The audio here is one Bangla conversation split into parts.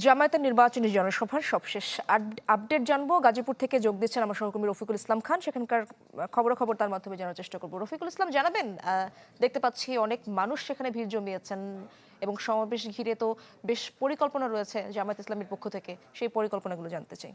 জামায়াতের নির্বাচনী জনসভার সবশেষ আপডেট জানবো। গাজীপুর থেকে যোগ দিচ্ছেন আমার সহকর্মী রফিকুল ইসলাম খান। সেখানকার খবরাখবর তার মাধ্যমে জানার চেষ্টা করবো। রফিকুল ইসলাম, জানাবেন, দেখতে পাচ্ছি অনেক মানুষ সেখানে ভিড় জমিয়েছেন এবং সমাবেশ ঘিরে তো বেশ পরিকল্পনা রয়েছে জামায়াত ইসলামীর পক্ষ থেকে, সেই পরিকল্পনাগুলো জানতে চাই।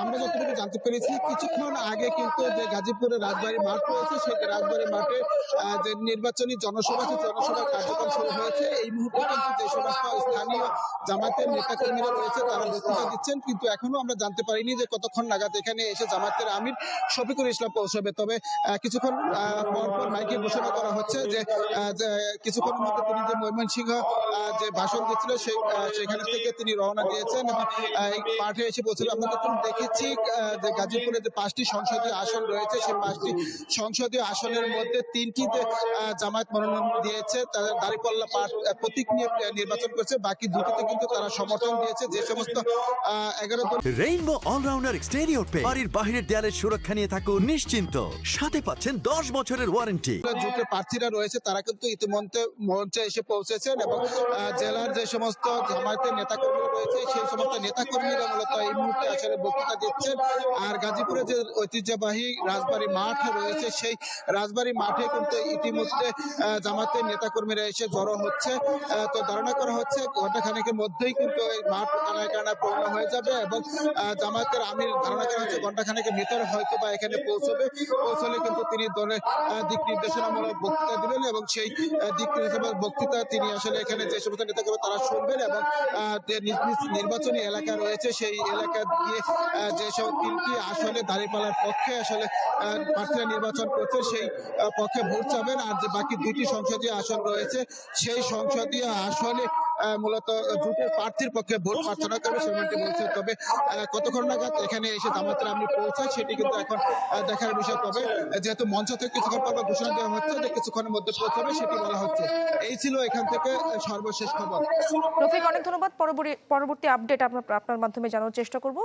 আমরা যতটুকু জানতে পেরেছি কিছুক্ষণ আগে কিন্তু যে গাজীপুরের রাজবাড়ী মাঠ রয়েছে সেই রাজবাড়ী মাঠে যে নির্বাচনী জনসভা জনসভার কার্যক্রম শুরু হয়েছে। এই মুহূর্তে কিন্তু যে সমস্ত স্থানীয় জামাতের নেতাকর্মীরা রয়েছে তারা বক্তৃতা দিচ্ছেন, কিন্তু এখনো আমরা জানতে পারিনি যে কতক্ষণ নাগাদ এখানে এসে জামাতের আমির শফিকুল ইসলাম পৌঁছবে। তবে কিছুক্ষণ পর মাইকে ঘোষণা করা হচ্ছে যে কিছুক্ষণের মধ্যে তিনি যে ময়মনসিংহ যে ভাষণ দিচ্ছিল সেখানে থেকে তিনি রওনা দিয়েছেন এবং এই মাঠে এসে পৌঁছবে। আমরা যখন দেখেছি যে গাজীপুরে যে 5টি সংসদীয় আসন রয়েছে সেই 5টি সংসদীয় আসনের মধ্যে 3টিতে জামায়াত মনোনয়ন দিয়েছে, তাদের দাঁড়িপাল্লা প্রতীক নিয়ে নির্বাচন করেছে, বাকি 2টিতে কিন্তু তারা সমর্থন দিয়েছে। যে সমস্ত 11 দল রেইনবো অলরাউন্ডার এক্সটেরিয়র পেইন্ট, বাড়ির বাহিরের দেয়ালের সুরক্ষা নিয়ে থাকুন নিশ্চিন্ত, সাথে পাচ্ছেন 10 বছরের ওয়ারেন্টি। জোটের প্রার্থীরা রয়েছে তারা কিন্তু ইতিমধ্যে মঞ্চে এসে পৌঁছেছেন এবং জেলার যে সমস্ত জামায়াতের নেতাকর্মীরা রয়েছে সেই সমস্ত নেতাকর্মীরা মূলত এই মুহূর্তে আসলে বক্তৃতা দিচ্ছেন। আর গাজীপুরে যে ঐতিহ্যবাহী রাজবাড়ী মাঠ রয়েছে সেই রাজবাড়ী মাঠে কিন্তু ইতিমধ্যে জামাতের নেতাকর্মীরা এসে জড়ো হচ্ছে। তো ধারণা করা হচ্ছে ঘণ্টাখানেকের মধ্যেই কিন্তু এই মাঠ কানায় কানায় পূর্ণ হয়ে যাবে এবং জামাতের আমির ধারণা করা হচ্ছে ঘণ্টাখানেকের ভিতরে হয়তো বা এখানে পৌঁছলে কিন্তু তিনি দলের দিক নির্দেশনামূলক বক্তৃতা দিবেন এবং সেই দিক নির্দেশনামূলক বক্তৃতা তিনি আসলে এখানে যে সমস্ত নেতাকর্মী তারা শুনবেন এবং যে নিজ নিজ নির্বাচনী এলাকা রয়েছে সেই এলাকা দিয়ে যেসব 3টি আসলে দাঁড়িপাল্লার পক্ষে আসলে প্রার্থীরা নির্বাচন করছে সেই পক্ষে ভোট চাবেন। আর যে বাকি 2টি সংসদীয় আসন রয়েছে সেই সংসদীয় আসনে মূলত জোটের প্রার্থীর পক্ষে ভোট প্রার্থনা করবে সেমনটি বলছে। তবে কতক্ষণ নাগাদ এখানে এসে জামাতের আমির পৌঁছায় সেটি কিন্তু এখন দেখার বিষয়। তবে যেহেতু মঞ্চ থেকে কিছুক্ষণ পর ঘোষণা দেওয়া হচ্ছে যে কিছুক্ষণের মধ্যে পৌঁছাবে সেটি বলা হচ্ছে। এই ছিল এখান থেকে সর্বশেষ খবর। রফিক, অনেক ধন্যবাদ। পরবর্তী আপডেট আপনার মাধ্যমে জানার চেষ্টা করব।